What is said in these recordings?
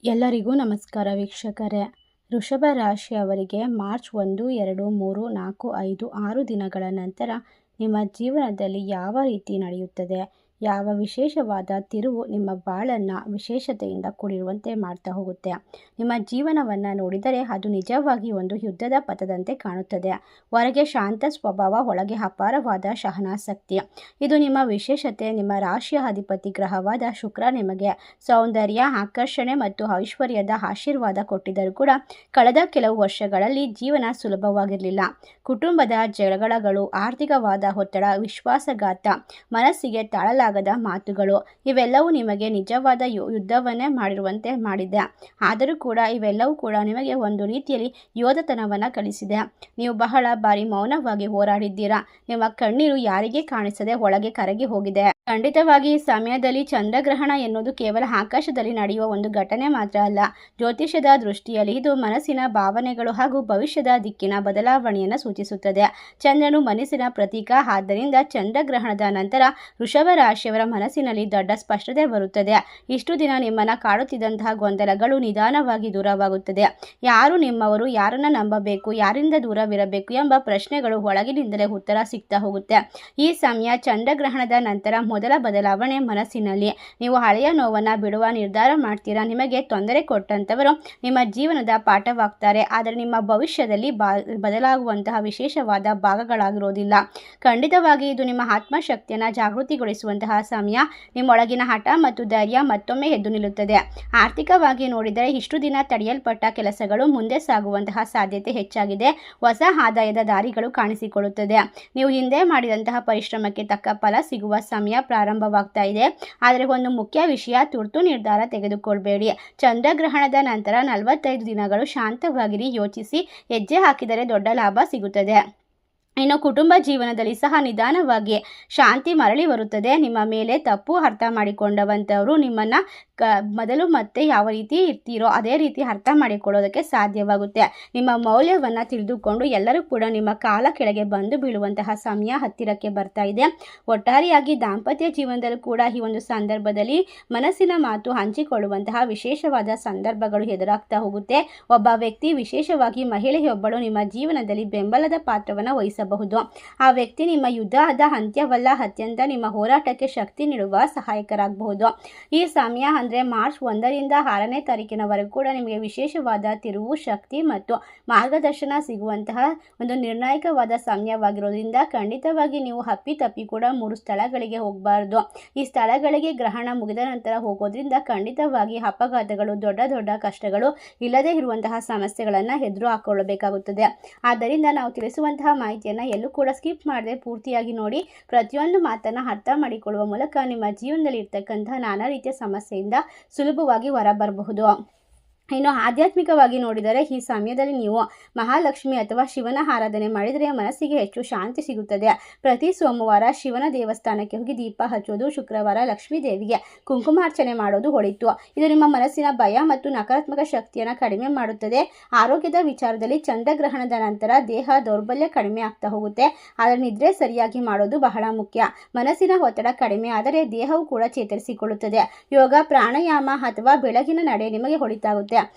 ಎಲ್ಲರಿಗೂ ನಮಸ್ಕಾರ ವೀಕ್ಷಕರೇ. ವೃಷಭ ರಾಶಿಯವರಿಗೆ ಮಾರ್ಚ್ 1, 2, 3, 4, 5, 6 ದಿನಗಳ ನಂತರ ನಿಮ್ಮ ಜೀವನದಲ್ಲಿ ಯಾವ ರೀತಿ ನಡೆಯುತ್ತದೆ, ಯಾವ ವಿಶೇಷವಾದ ತಿರುವು ನಿಮ್ಮ ಬಾಳನ್ನು ವಿಶೇಷತೆಯಿಂದ ಕೂಡಿರುವಂತೆ ಮಾಡ್ತಾ ಹೋಗುತ್ತೆ. ನಿಮ್ಮ ಜೀವನವನ್ನು ನೋಡಿದರೆ ಅದು ನಿಜವಾಗಿ ಒಂದು ಯುದ್ಧದ ಪಥದಂತೆ ಕಾಣುತ್ತದೆ. ಹೊರಗೆ ಶಾಂತ ಸ್ವಭಾವ, ಒಳಗೆ ಅಪಾರವಾದ ಸಹನಾಸಕ್ತಿ. ಇದು ನಿಮ್ಮ ವಿಶೇಷತೆ. ನಿಮ್ಮ ರಾಶಿಯ ಅಧಿಪತಿ ಗ್ರಹವಾದ ಶುಕ್ರ ನಿಮಗೆ ಸೌಂದರ್ಯ, ಆಕರ್ಷಣೆ ಮತ್ತು ಐಶ್ವರ್ಯದ ಆಶೀರ್ವಾದ ಕೊಟ್ಟಿದ್ದರೂ ಕೂಡ ಕಳೆದ ಕೆಲವು ವರ್ಷಗಳಲ್ಲಿ ಜೀವನ ಸುಲಭವಾಗಿರಲಿಲ್ಲ. ಕುಟುಂಬದ ಜಗಳಗಳು, ಆರ್ಥಿಕವಾದ ಒತ್ತಡ, ವಿಶ್ವಾಸಘಾತ, ಮನಸ್ಸಿಗೆ ತಾಳಲಾಗದ ಮಾತುಗಳು ಇವೆಲ್ಲವೂ ನಿಮಗೆ ನಿಜವಾದ ಯುದ್ಧವನ್ನೇ ಮಾಡಿರುವಂತೆ ಮಾಡಿದೆ. ಆದರೂ ಕೂಡ ಇವೆಲ್ಲವೂ ಕೂಡ ನಿಮಗೆ ಒಂದು ರೀತಿಯಲ್ಲಿ ಯೋಧತನವನ್ನು ಕಲಿಸಿದೆ. ನೀವು ಬಹಳ ಬಾರಿ ಮೌನವಾಗಿ ಹೋರಾಡಿದ್ದೀರಾ. ನಿಮ್ಮ ಕಣ್ಣೀರು ಯಾರಿಗೆ ಕಾಣಿಸದೆ ಒಳಗೆ ಕರಗಿ ಹೋಗಿದೆ. ಖಂಡಿತವಾಗಿ ಈ ಸಮಯದಲ್ಲಿ ಚಂದ್ರಗ್ರಹಣ ಎನ್ನುವುದು ಕೇವಲ ಆಕಾಶದಲ್ಲಿ ನಡೆಯುವ ಒಂದು ಘಟನೆ ಮಾತ್ರ ಅಲ್ಲ. ಜ್ಯೋತಿಷ್ಯದ ದೃಷ್ಟಿಯಲ್ಲಿ ಇದು ಮನಸ್ಸಿನ ಭಾವನೆಗಳು ಹಾಗೂ ಭವಿಷ್ಯದ ದಿಕ್ಕಿನ ಬದಲಾವಣೆಯನ್ನು ಸೂಚಿಸುತ್ತದೆ. ಚಂದ್ರನು ಮನಸ್ಸಿನ ಪ್ರತೀಕ. ಆದ್ದರಿಂದ ಚಂದ್ರಗ್ರಹಣದ ನಂತರ ವೃಷಭ ರಾಶಿಯವರ ಮನಸ್ಸಿನಲ್ಲಿ ದೊಡ್ಡ ಸ್ಪಷ್ಟತೆ ಬರುತ್ತದೆ. ಇಷ್ಟು ದಿನ ನಿಮ್ಮನ್ನು ಕಾಡುತ್ತಿದ್ದಂತಹ ಗೊಂದಲಗಳು ನಿಧಾನವಾಗಿ ದೂರವಾಗುತ್ತದೆ. ಯಾರು ನಿಮ್ಮವರು, ಯಾರನ್ನ ನಂಬಬೇಕು, ಯಾರಿಂದ ದೂರವಿರಬೇಕು ಎಂಬ ಪ್ರಶ್ನೆಗಳು ಒಳಗಿನಿಂದಲೇ ಉತ್ತರ ಸಿಗ್ತಾ ಹೋಗುತ್ತೆ. ಈ ಸಮಯ ಚಂದ್ರಗ್ರಹಣದ ನಂತರ ಮೊದಲ ಬದಲಾವಣೆ ಮನಸ್ಸಿನಲ್ಲಿ. ನೀವು ಹಳೆಯ ನೋವನ್ನು ಬಿಡುವ ನಿರ್ಧಾರ ಮಾಡ್ತೀರಾ. ನಿಮಗೆ ತೊಂದರೆ ಕೊಟ್ಟಂಥವರು ನಿಮ್ಮ ಜೀವನದ ಪಾಠವಾಗ್ತಾರೆ, ಆದರೆ ನಿಮ್ಮ ಭವಿಷ್ಯದಲ್ಲಿ ಬದಲಾಗುವಂತಹ ವಿಶೇಷವಾದ ಭಾಗಗಳಾಗಿರೋದಿಲ್ಲ. ಖಂಡಿತವಾಗಿ ಇದು ನಿಮ್ಮ ಆತ್ಮಶಕ್ತಿಯನ್ನು ಜಾಗೃತಿಗೊಳಿಸುವಂತಹ ಸಮಯ. ನಿಮ್ಮೊಳಗಿನ ಹಠ ಮತ್ತು ಧೈರ್ಯ ಮತ್ತೊಮ್ಮೆ ಎದ್ದು ನಿಲ್ಲುತ್ತದೆ. ಆರ್ಥಿಕವಾಗಿ ನೋಡಿದರೆ ಇಷ್ಟು ದಿನ ತಡೆಯಲ್ಪಟ್ಟ ಕೆಲಸಗಳು ಮುಂದೆ ಸಾಗುವಂತಹ ಸಾಧ್ಯತೆ ಹೆಚ್ಚಾಗಿದೆ. ಹೊಸ ಆದಾಯದ ದಾರಿಗಳು ಕಾಣಿಸಿಕೊಳ್ಳುತ್ತದೆ. ನೀವು ಹಿಂದೆ ಮಾಡಿದಂತಹ ಪರಿಶ್ರಮಕ್ಕೆ ತಕ್ಕ ಫಲ ಸಿಗುವ ಸಮಯ ಪ್ರಾರಂಭವಾಗ್ತಾ ಇದೆ. ಆದರೆ ಒಂದು ಮುಖ್ಯ ವಿಷಯ, ತುರ್ತು ನಿರ್ಧಾರ ತೆಗೆದುಕೊಳ್ಬೇಡಿ. ಚಂದ್ರಗ್ರಹಣದ ನಂತರ 45 ದಿನಗಳು ಶಾಂತವಾಗಿರಿ. ಯೋಚಿಸಿ ಹೆಜ್ಜೆ ಹಾಕಿದರೆ ದೊಡ್ಡ ಲಾಭ ಸಿಗುತ್ತದೆ. ಇನ್ನು ಕುಟುಂಬ ಜೀವನದಲ್ಲಿ ಸಹ ನಿಧಾನವಾಗಿ ಶಾಂತಿ ಮರಳಿ ಬರುತ್ತದೆ. ನಿಮ್ಮ ಮೇಲೆ ತಪ್ಪು ಅರ್ಥ ಮಾಡಿಕೊಂಡವಂಥವರು ನಿಮ್ಮನ್ನು ಮೊದಲು ಮತ್ತೆ ಯಾವ ರೀತಿ ಇರ್ತೀರೋ ಅದೇ ರೀತಿ ಅರ್ಥ ಮಾಡಿಕೊಳ್ಳೋದಕ್ಕೆ ಸಾಧ್ಯವಾಗುತ್ತೆ. ನಿಮ್ಮ ಮೌಲ್ಯವನ್ನು ತಿಳಿದುಕೊಂಡು ಎಲ್ಲರೂ ಕೂಡ ನಿಮ್ಮ ಕಾಲ ಕೆಳಗೆ ಬಂದು ಬೀಳುವಂತಹ ಸಮಯ ಹತ್ತಿರಕ್ಕೆ ಬರ್ತಾ ಇದೆ. ಒಟ್ಟಾರೆಯಾಗಿ ದಾಂಪತ್ಯ ಜೀವನದಲ್ಲೂ ಕೂಡ ಈ ಒಂದು ಸಂದರ್ಭದಲ್ಲಿ ಮನಸ್ಸಿನ ಮಾತು ಹಂಚಿಕೊಳ್ಳುವಂತಹ ವಿಶೇಷವಾದ ಸಂದರ್ಭಗಳು ಎದುರಾಗ್ತಾ ಹೋಗುತ್ತೆ. ಒಬ್ಬ ವ್ಯಕ್ತಿ, ವಿಶೇಷವಾಗಿ ಮಹಿಳೆಯೊಬ್ಬಳು ನಿಮ್ಮ ಜೀವನದಲ್ಲಿ ಬೆಂಬಲದ ಪಾತ್ರವನ್ನು ವಹಿಸಬಹುದು. ಆ ವ್ಯಕ್ತಿ ನಿಮ್ಮ ಯುದ್ಧದ ಅಂತ್ಯವಲ್ಲ, ಅತ್ಯಂತ ನಿಮ್ಮ ಹೋರಾಟಕ್ಕೆ ಶಕ್ತಿ ನೀಡುವ ಸಹಾಯಕರಾಗಬಹುದು. ಈ ಸಮಯ ಅಂದರೆ ಮಾರ್ಚ್ 1ರಿಂದ 6ನೇ ತಾರೀಕಿನವರೆಗೂ ಕೂಡ ನಿಮಗೆ ವಿಶೇಷವಾದ ತಿರುವು, ಶಕ್ತಿ ಮತ್ತು ಮಾರ್ಗದರ್ಶನ ಸಿಗುವಂತಹ ಒಂದು ನಿರ್ಣಾಯಕವಾದ ಸಮಯವಾಗಿರೋದ್ರಿಂದ ಖಂಡಿತವಾಗಿ ನೀವು ಅಪ್ಪಿತಪ್ಪಿ ಕೂಡ 3 ಸ್ಥಳಗಳಿಗೆ ಹೋಗಬಾರ್ದು. ಈ ಸ್ಥಳಗಳಿಗೆ ಗ್ರಹಣ ಮುಗಿದ ನಂತರ ಹೋಗೋದ್ರಿಂದ ಖಂಡಿತವಾಗಿ ಅಪಘಾತಗಳು, ದೊಡ್ಡ ದೊಡ್ಡ ಕಷ್ಟಗಳು, ಇಲ್ಲದೇ ಇರುವಂತಹ ಸಮಸ್ಯೆಗಳನ್ನು ಎದುರು ಹಾಕೊಳ್ಳಬೇಕಾಗುತ್ತದೆ. ಆದ್ದರಿಂದ ನಾವು ತಿಳಿಸುವಂತಹ ಮಾಹಿತಿಯನ್ನು ಎಲ್ಲೂ ಕೂಡ ಸ್ಕಿಪ್ ಮಾಡದೆ ಪೂರ್ತಿಯಾಗಿ ನೋಡಿ. ಪ್ರತಿಯೊಂದು ಮಾತನ್ನು ಅರ್ಥ ಮಾಡಿಕೊಳ್ಳುವ ಮೂಲಕ ನಿಮ್ಮ ಜೀವನದಲ್ಲಿ ಇರ್ತಕ್ಕಂತಹ ನಾನಾ ರೀತಿಯ ಸಮಸ್ಯೆಯಿಂದ ಸುಲಭವಾಗಿ ಹೊರಬರಬಹುದು. ಇನ್ನು ಆಧ್ಯಾತ್ಮಿಕವಾಗಿ ನೋಡಿದರೆ ಈ ಸಮಯದಲ್ಲಿ ನೀವು ಮಹಾಲಕ್ಷ್ಮಿ ಅಥವಾ ಶಿವನ ಆರಾಧನೆ ಮಾಡಿದರೆ ಮನಸ್ಸಿಗೆ ಹೆಚ್ಚು ಶಾಂತಿ ಸಿಗುತ್ತದೆ. ಪ್ರತಿ ಸೋಮವಾರ ಶಿವನ ದೇವಸ್ಥಾನಕ್ಕೆ ಹೋಗಿ ದೀಪ ಹಚ್ಚೋದು, ಶುಕ್ರವಾರ ಲಕ್ಷ್ಮೀ ದೇವಿಗೆ ಕುಂಕುಮಾರ್ಚನೆ ಮಾಡೋದು ಒಳಿತು. ಇದು ನಿಮ್ಮ ಮನಸ್ಸಿನ ಭಯ ಮತ್ತು ನಕಾರಾತ್ಮಕ ಶಕ್ತಿಯನ್ನು ಕಡಿಮೆ ಮಾಡುತ್ತದೆ. ಆರೋಗ್ಯದ ವಿಚಾರದಲ್ಲಿ ಚಂದ್ರಗ್ರಹಣದ ನಂತರ ದೇಹ ದೌರ್ಬಲ್ಯ ಕಡಿಮೆ ಆಗ್ತಾ ಹೋಗುತ್ತೆ. ಆದರೆ ನಿದ್ರೆ ಸರಿಯಾಗಿ ಮಾಡೋದು ಬಹಳ ಮುಖ್ಯ. ಮನಸ್ಸಿನ ಒತ್ತಡ ಕಡಿಮೆ ಆದರೆ ದೇಹವು ಕೂಡ ಚೇತರಿಸಿಕೊಳ್ಳುತ್ತದೆ. ಯೋಗ, ಪ್ರಾಣಾಯಾಮ ಅಥವಾ ಬೆಳಗಿನ ನಡೆ ನಿಮಗೆ ಒಳಿತಾಗುತ್ತೆ.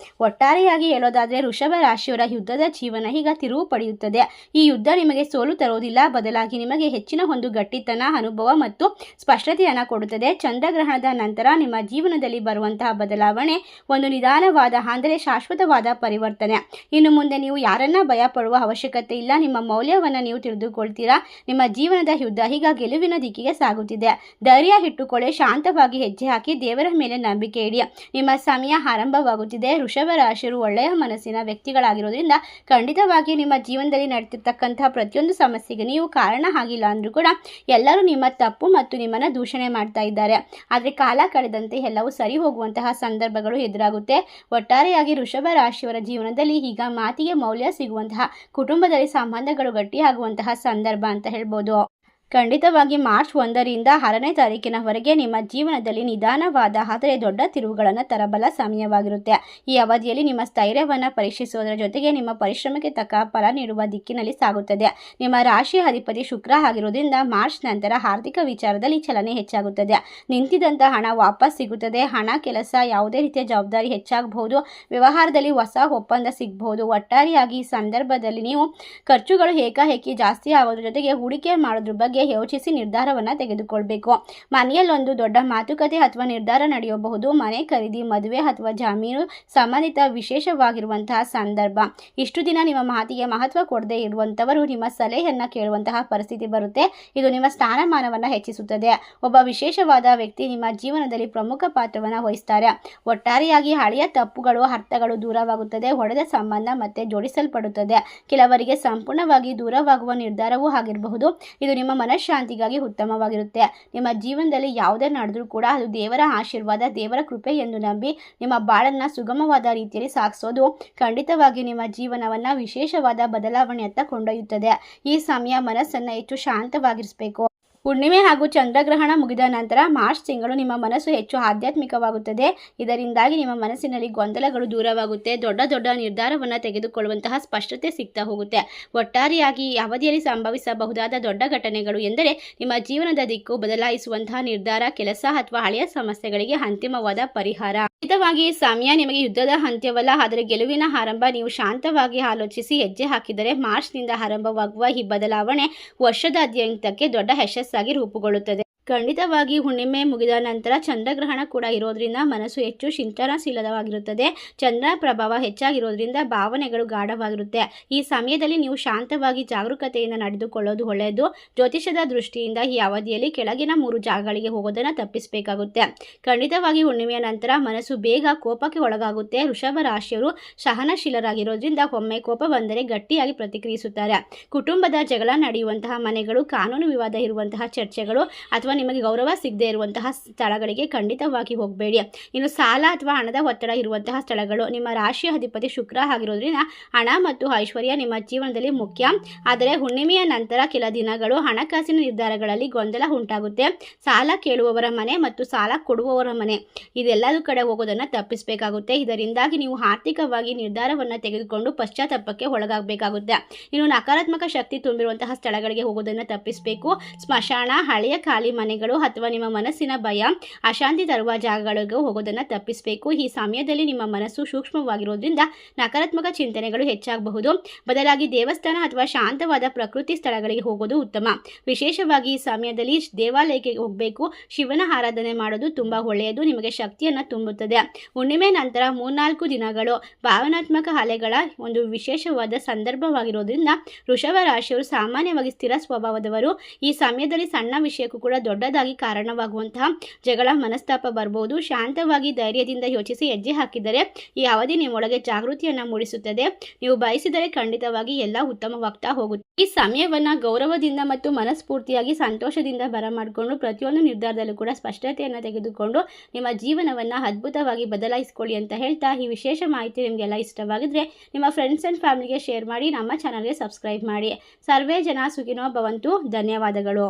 ಒಟ್ಟಾರೆಯಾಗಿ ಹೇಳೋದಾದರೆ ವೃಷಭ ರಾಶಿಯವರ ಯುದ್ಧದ ಜೀವನ ಈಗ ತಿರುವು ಪಡೆಯುತ್ತದೆ. ಈ ಯುದ್ಧ ನಿಮಗೆ ಸೋಲು ತರೋದಿಲ್ಲ, ಬದಲಾಗಿ ನಿಮಗೆ ಹೆಚ್ಚಿನ ಒಂದು ಗಟ್ಟಿತನ, ಅನುಭವ ಮತ್ತು ಸ್ಪಷ್ಟತೆಯನ್ನು ಕೊಡುತ್ತದೆ. ಚಂದ್ರಗ್ರಹಣದ ನಂತರ ನಿಮ್ಮ ಜೀವನದಲ್ಲಿ ಬರುವಂತಹ ಬದಲಾವಣೆ ಒಂದು ನಿಧಾನವಾದ ಅಂದರೆ ಶಾಶ್ವತವಾದ ಪರಿವರ್ತನೆ. ಇನ್ನು ಮುಂದೆ ನೀವು ಯಾರನ್ನ ಭಯ ಪಡುವ ಅವಶ್ಯಕತೆ ಇಲ್ಲ. ನಿಮ್ಮ ಮೌಲ್ಯವನ್ನು ನೀವು ತಿಳಿದುಕೊಳ್ತೀರಾ. ನಿಮ್ಮ ಜೀವನದ ಯುದ್ಧ ಈಗ ಗೆಲುವಿನ ದಿಕ್ಕಿಗೆ ಸಾಗುತ್ತಿದೆ. ಧೈರ್ಯ ಇಟ್ಟುಕೊಳ್ಳಿ, ಶಾಂತವಾಗಿ ಹೆಜ್ಜೆ ಹಾಕಿ, ದೇವರ ಮೇಲೆ ನಂಬಿಕೆ ಇಡಿ. ನಿಮ್ಮ ಸಮಯ ಆರಂಭವಾಗುತ್ತಿದೆ. ವೃಷಭ ರಾಶಿಯರು ಒಳ್ಳೆಯ ಮನಸ್ಸಿನ ವ್ಯಕ್ತಿಗಳಾಗಿರೋದ್ರಿಂದ ಖಂಡಿತವಾಗಿ ನಿಮ್ಮ ಜೀವನದಲ್ಲಿ ನಡೆತಿರ್ತಕ್ಕಂತಹ ಪ್ರತಿಯೊಂದು ಸಮಸ್ಯೆಗೆ ನೀವು ಕಾರಣ ಆಗಿಲ್ಲ ಅಂದರೂ ಕೂಡ ಎಲ್ಲರೂ ನಿಮ್ಮ ತಪ್ಪು ಮತ್ತು ನಿಮ್ಮನ್ನು ದೂಷಣೆ ಮಾಡ್ತಾ ಇದ್ದಾರೆ. ಆದರೆ ಕಾಲ ಕಳೆದಂತೆ ಎಲ್ಲವೂ ಸರಿ ಹೋಗುವಂತಹ ಸಂದರ್ಭಗಳು ಎದುರಾಗುತ್ತೆ. ಒಟ್ಟಾರೆಯಾಗಿ ವೃಷಭ ರಾಶಿಯವರ ಜೀವನದಲ್ಲಿ ಈಗ ಮಾತಿಗೆ ಮೌಲ್ಯ ಸಿಗುವಂತಹ, ಕುಟುಂಬದಲ್ಲಿ ಸಂಬಂಧಗಳು ಗಟ್ಟಿಯಾಗುವಂತಹ ಸಂದರ್ಭ ಅಂತ ಹೇಳ್ಬೋದು. ಖಂಡಿತವಾಗಿ ಮಾರ್ಚ್ 1ರಿಂದ 6ನೇ ತಾರೀಕಿನವರೆಗೆ ನಿಮ್ಮ ಜೀವನದಲ್ಲಿ ನಿಧಾನವಾದ ಆದರೆ ದೊಡ್ಡ ತಿರುವುಗಳನ್ನು ತರಬಲ್ಲ ಸಮಯವಾಗಿರುತ್ತೆ. ಈ ಅವಧಿಯಲ್ಲಿ ನಿಮ್ಮ ಸ್ಥೈರ್ಯವನ್ನು ಪರೀಕ್ಷಿಸುವುದರ ಜೊತೆಗೆ ನಿಮ್ಮ ಪರಿಶ್ರಮಕ್ಕೆ ತಕ್ಕ ಫಲ ನೀಡುವ ದಿಕ್ಕಿನಲ್ಲಿ ಸಾಗುತ್ತದೆ. ನಿಮ್ಮ ರಾಶಿಯ ಅಧಿಪತಿ ಶುಕ್ರ ಆಗಿರುವುದರಿಂದ ಮಾರ್ಚ್ ನಂತರ ಆರ್ಥಿಕ ವಿಚಾರದಲ್ಲಿ ಚಲನೆ ಹೆಚ್ಚಾಗುತ್ತದೆ. ನಿಂತಿದ್ದಂಥ ಹಣ ವಾಪಸ್ ಸಿಗುತ್ತದೆ. ಹಣ, ಕೆಲಸ, ಯಾವುದೇ ರೀತಿಯ ಜವಾಬ್ದಾರಿ ಹೆಚ್ಚಾಗಬಹುದು. ವ್ಯವಹಾರದಲ್ಲಿ ಹೊಸ ಒಪ್ಪಂದ ಸಿಗಬಹುದು. ಒಟ್ಟಾರೆಯಾಗಿ ಈ ಸಂದರ್ಭದಲ್ಲಿ ನೀವು ಖರ್ಚುಗಳು ಏಕಾಏಕಿ ಜಾಸ್ತಿ ಆಗೋದ್ರ ಜೊತೆಗೆ ಹೂಡಿಕೆ ಮಾಡೋದ್ರ ಬಗ್ಗೆ ಯೋಚಿಸಿ ನಿರ್ಧಾರವನ್ನು ತೆಗೆದುಕೊಳ್ಬೇಕು. ಮನೆಯಲ್ಲೊಂದು ದೊಡ್ಡ ಮಾತುಕತೆ ಅಥವಾ ನಿರ್ಧಾರ ನಡೆಯಬಹುದು. ಮನೆ ಖರೀದಿ, ಮದುವೆ ಅಥವಾ ಜಾಮೀನು ಸಂಬಂಧಿತ ವಿಶೇಷವಾಗಿರುವಂತಹ ಸಂದರ್ಭ. ಇಷ್ಟು ದಿನ ನಿಮ್ಮ ಮಾತಿಗೆ ಮಹತ್ವ ಕೊಡದೇ ಇರುವಂಥವರು ನಿಮ್ಮ ಸಲಹೆಯನ್ನು ಕೇಳುವಂತಹ ಪರಿಸ್ಥಿತಿ ಬರುತ್ತೆ. ಇದು ನಿಮ್ಮ ಸ್ಥಾನಮಾನವನ್ನು ಹೆಚ್ಚಿಸುತ್ತದೆ. ಒಬ್ಬ ವಿಶೇಷವಾದ ವ್ಯಕ್ತಿ ನಿಮ್ಮ ಜೀವನದಲ್ಲಿ ಪ್ರಮುಖ ಪಾತ್ರವನ್ನು ವಹಿಸ್ತಾರೆ. ಒಟ್ಟಾರೆಯಾಗಿ ಹಳೆಯ ತಪ್ಪುಗಳು, ಅರ್ಥಗಳು ದೂರವಾಗುತ್ತದೆ. ಒಡೆದ ಸಂಬಂಧ ಮತ್ತೆ ಜೋಡಿಸಲ್ಪಡುತ್ತದೆ. ಕೆಲವರಿಗೆ ಸಂಪೂರ್ಣವಾಗಿ ದೂರವಾಗುವ ನಿರ್ಧಾರವೂ ಆಗಿರಬಹುದು. ಇದು ನಿಮ್ಮ ಮನಃಶಾಂತಿಗಾಗಿ ಉತ್ತಮವಾಗಿರುತ್ತೆ. ನಿಮ್ಮ ಜೀವನದಲ್ಲಿ ಯಾವುದೇ ನಡೆದರೂ ಕೂಡ ಅದು ದೇವರ ಆಶೀರ್ವಾದ, ದೇವರ ಕೃಪೆ ಎಂದು ನಂಬಿ ನಿಮ್ಮ ಬಾಳನ್ನು ಸುಗಮವಾದ ರೀತಿಯಲ್ಲಿ ಸಾಗಿಸೋದು ಖಂಡಿತವಾಗಿ ನಿಮ್ಮ ಜೀವನವನ್ನು ವಿಶೇಷವಾದ ಬದಲಾವಣೆಯತ್ತ ಕೊಂಡೊಯ್ಯುತ್ತದೆ. ಈ ಸಮಯ ಮನಸ್ಸನ್ನು ಹೆಚ್ಚು ಶಾಂತವಾಗಿರಿಸಬೇಕು. ಹುಣ್ಣಿಮೆ ಹಾಗೂ ಚಂದ್ರಗ್ರಹಣ ಮುಗಿದ ನಂತರ ಮಾರ್ಚ್ ತಿಂಗಳು ನಿಮ್ಮ ಮನಸ್ಸು ಹೆಚ್ಚು ಆಧ್ಯಾತ್ಮಿಕವಾಗುತ್ತದೆ. ಇದರಿಂದಾಗಿ ನಿಮ್ಮ ಮನಸ್ಸಿನಲ್ಲಿ ಗೊಂದಲಗಳು ದೂರವಾಗುತ್ತೆ. ದೊಡ್ಡ ದೊಡ್ಡ ನಿರ್ಧಾರವನ್ನು ತೆಗೆದುಕೊಳ್ಳುವಂತಹ ಸ್ಪಷ್ಟತೆ ಸಿಗ್ತಾ ಹೋಗುತ್ತೆ. ಒಟ್ಟಾರೆಯಾಗಿ ಈ ಅವಧಿಯಲ್ಲಿ ಸಂಭವಿಸಬಹುದಾದ ದೊಡ್ಡ ಘಟನೆಗಳು ಎಂದರೆ ನಿಮ್ಮ ಜೀವನದ ದಿಕ್ಕು ಬದಲಾಯಿಸುವಂತಹ ನಿರ್ಧಾರ, ಕೆಲಸ ಅಥವಾ ಹಳೆಯ ಸಮಸ್ಯೆಗಳಿಗೆ ಅಂತಿಮವಾದ ಪರಿಹಾರ. ಖಂಡಿತವಾಗಿ ಈ ಸಮಯ ನಿಮಗೆ ಯುದ್ಧದ ಅಂತ್ಯವಲ್ಲ, ಆದರೆ ಗೆಲುವಿನ ಆರಂಭ. ನೀವು ಶಾಂತವಾಗಿ ಆಲೋಚಿಸಿ ಹೆಜ್ಜೆ ಹಾಕಿದರೆ ಮಾರ್ಚ್ನಿಂದ ಆರಂಭವಾಗುವ ಈ ಬದಲಾವಣೆ ವರ್ಷದಾದ್ಯಂತಕ್ಕೆ ದೊಡ್ಡ ಯಶಸ್ಸಾಗಿ ರೂಪುಗೊಳ್ಳುತ್ತದೆ. ಖಂಡಿತವಾಗಿ ಹುಣ್ಣಿಮೆ ಮುಗಿದ ನಂತರ ಚಂದ್ರಗ್ರಹಣ ಕೂಡ ಇರೋದ್ರಿಂದ ಮನಸ್ಸು ಹೆಚ್ಚು ಚಿಂತನಶೀಲವಾಗಿರುತ್ತದೆ. ಚಂದ್ರನ ಪ್ರಭಾವ ಹೆಚ್ಚಾಗಿರೋದ್ರಿಂದ ಭಾವನೆಗಳು ಗಾಢವಾಗಿರುತ್ತೆ. ಈ ಸಮಯದಲ್ಲಿ ನೀವು ಶಾಂತವಾಗಿ ಜಾಗರೂಕತೆಯಿಂದ ನಡೆದುಕೊಳ್ಳೋದು ಒಳ್ಳೆಯದು. ಜ್ಯೋತಿಷದ ದೃಷ್ಟಿಯಿಂದ ಈ ಅವಧಿಯಲ್ಲಿ ಕೆಳಗಿನ 3 ಜಾಗಗಳಿಗೆ ಹೋಗೋದನ್ನು ತಪ್ಪಿಸಬೇಕಾಗುತ್ತೆ. ಖಂಡಿತವಾಗಿ ಹುಣ್ಣಿಮೆಯ ನಂತರ ಮನಸ್ಸು ಬೇಗ ಕೋಪಕ್ಕೆ ಒಳಗಾಗುತ್ತೆ. ವೃಷಭ ರಾಶಿಯವರು ಸಹನಶೀಲರಾಗಿರೋದ್ರಿಂದ ಒಮ್ಮೆ ಕೋಪ ಬಂದರೆ ಗಟ್ಟಿಯಾಗಿ ಪ್ರತಿಕ್ರಿಯಿಸುತ್ತಾರೆ. ಕುಟುಂಬದ ಜಗಳ ನಡೆಯುವಂತಹ ಮನೆಗಳು, ಕಾನೂನು ವಿವಾದ ಇರುವಂತಹ ಚರ್ಚೆಗಳು ಅಥವಾ ನಿಮಗೆ ಗೌರವ ಸಿಗದೆ ಇರುವಂತಹ ಸ್ಥಳಗಳಿಗೆ ಖಂಡಿತವಾಗಿ ಹೋಗಬೇಡಿ. ಇನ್ನು ಸಾಲ ಅಥವಾ ಹಣದ ಒತ್ತಡ ಇರುವಂತಹ ಸ್ಥಳಗಳು. ನಿಮ್ಮ ರಾಶಿಯ ಅಧಿಪತಿ ಶುಕ್ರ ಆಗಿರೋದ್ರಿಂದ ಹಣ ಮತ್ತು ಐಶ್ವರ್ಯ ನಿಮ್ಮ ಜೀವನದಲ್ಲಿ ಮುಖ್ಯ. ಆದರೆ ಹುಣ್ಣಿಮೆಯ ನಂತರ ಕೆಲ ದಿನಗಳು ಹಣಕಾಸಿನ ನಿರ್ಧಾರಗಳಲ್ಲಿ ಗೊಂದಲ ಉಂಟಾಗುತ್ತೆ. ಸಾಲ ಕೇಳುವವರ ಮನೆ ಮತ್ತು ಸಾಲ ಕೊಡುವವರ ಮನೆ ಇದೆಲ್ಲದೂ ಕಡೆ ಹೋಗೋದನ್ನು ತಪ್ಪಿಸಬೇಕಾಗುತ್ತೆ. ಇದರಿಂದಾಗಿ ನೀವು ಆರ್ಥಿಕವಾಗಿ ನಿರ್ಧಾರವನ್ನು ತೆಗೆದುಕೊಂಡು ಪಶ್ಚಾತ್ತಾಪಕ್ಕೆ ಒಳಗಾಗಬೇಕಾಗುತ್ತೆ. ಇನ್ನು ನಕಾರಾತ್ಮಕ ಶಕ್ತಿ ತುಂಬಿರುವಂತಹ ಸ್ಥಳಗಳಿಗೆ ಹೋಗೋದನ್ನು ತಪ್ಪಿಸಬೇಕು. ಸ್ಮಶಾನ, ಹಳೆಯ ಖಾಲಿ ಮನೆಗಳು ಅಥವಾ ನಿಮ್ಮ ಮನಸ್ಸಿನ ಭಯ, ಅಶಾಂತಿ ತರುವ ಜಾಗಗಳಿಗೂ ಹೋಗೋದನ್ನು ತಪ್ಪಿಸಬೇಕು. ಈ ಸಮಯದಲ್ಲಿ ನಿಮ್ಮ ಮನಸ್ಸು ಸೂಕ್ಷ್ಮವಾಗಿರೋದ್ರಿಂದ ನಕಾರಾತ್ಮಕ ಚಿಂತನೆಗಳು ಹೆಚ್ಚಾಗಬಹುದು. ಬದಲಾಗಿ ದೇವಸ್ಥಾನ ಅಥವಾ ಶಾಂತವಾದ ಪ್ರಕೃತಿ ಸ್ಥಳಗಳಿಗೆ ಹೋಗೋದು ಉತ್ತಮ. ವಿಶೇಷವಾಗಿ ಈ ಸಮಯದಲ್ಲಿ ದೇವಾಲಯಕ್ಕೆ ಹೋಗಬೇಕು. ಶಿವನ ಆರಾಧನೆ ಮಾಡೋದು ತುಂಬ ಒಳ್ಳೆಯದು, ನಿಮಗೆ ಶಕ್ತಿಯನ್ನು ತುಂಬುತ್ತದೆ. ಹುಣ್ಣಿಮೆ ನಂತರ 3-4 ದಿನಗಳು ಭಾವನಾತ್ಮಕ ಅಲೆಗಳ ಒಂದು ವಿಶೇಷವಾದ ಸಂದರ್ಭವಾಗಿರೋದ್ರಿಂದ ವೃಷಭ ರಾಶಿಯವರು ಸಾಮಾನ್ಯವಾಗಿ ಸ್ಥಿರ ಸ್ವಭಾವದವರು. ಈ ಸಮಯದಲ್ಲಿ ಸಣ್ಣ ವಿಷಯಕ್ಕೂ ಕೂಡ ದೊಡ್ಡದಾಗಿ ಕಾರಣವಾಗುವಂತಹ ಜಗಳ, ಮನಸ್ತಾಪ ಬರಬಹುದು. ಶಾಂತವಾಗಿ ಧೈರ್ಯದಿಂದ ಯೋಚಿಸಿ ಹೆಜ್ಜೆ ಹಾಕಿದರೆ ಈ ಅವಧಿ ನಿಮ್ಮೊಳಗೆ ಜಾಗೃತಿಯನ್ನು ಮೂಡಿಸುತ್ತದೆ. ನೀವು ಬಯಸಿದರೆ ಖಂಡಿತವಾಗಿ ಎಲ್ಲ ಉತ್ತಮವಾಗ್ತಾ ಹೋಗುತ್ತೆ. ಈ ಸಮಯವನ್ನು ಗೌರವದಿಂದ ಮತ್ತು ಮನಸ್ಫೂರ್ತಿಯಾಗಿ ಸಂತೋಷದಿಂದ ಬರಮಾಡಿಕೊಂಡು ಪ್ರತಿಯೊಂದು ನಿರ್ಧಾರದಲ್ಲೂ ಕೂಡ ಸ್ಪಷ್ಟತೆಯನ್ನು ತೆಗೆದುಕೊಂಡು ನಿಮ್ಮ ಜೀವನವನ್ನು ಅದ್ಭುತವಾಗಿ ಬದಲಾಯಿಸಿಕೊಳ್ಳಿ ಅಂತ ಹೇಳ್ತಾ, ಈ ವಿಶೇಷ ಮಾಹಿತಿ ನಿಮಗೆಲ್ಲ ಇಷ್ಟವಾಗಿದ್ರೆ ನಿಮ್ಮ ಫ್ರೆಂಡ್ಸ್ ಆ್ಯಂಡ್ ಫ್ಯಾಮಿಲಿಗೆ ಶೇರ್ ಮಾಡಿ. ನಮ್ಮ ಚಾನಲ್ಗೆ ಸಬ್ಸ್ಕ್ರೈಬ್ ಮಾಡಿ. ಸರ್ವೇ ಜನ ಸುಖಿನೋ ಭವಂತು. ಧನ್ಯವಾದಗಳು.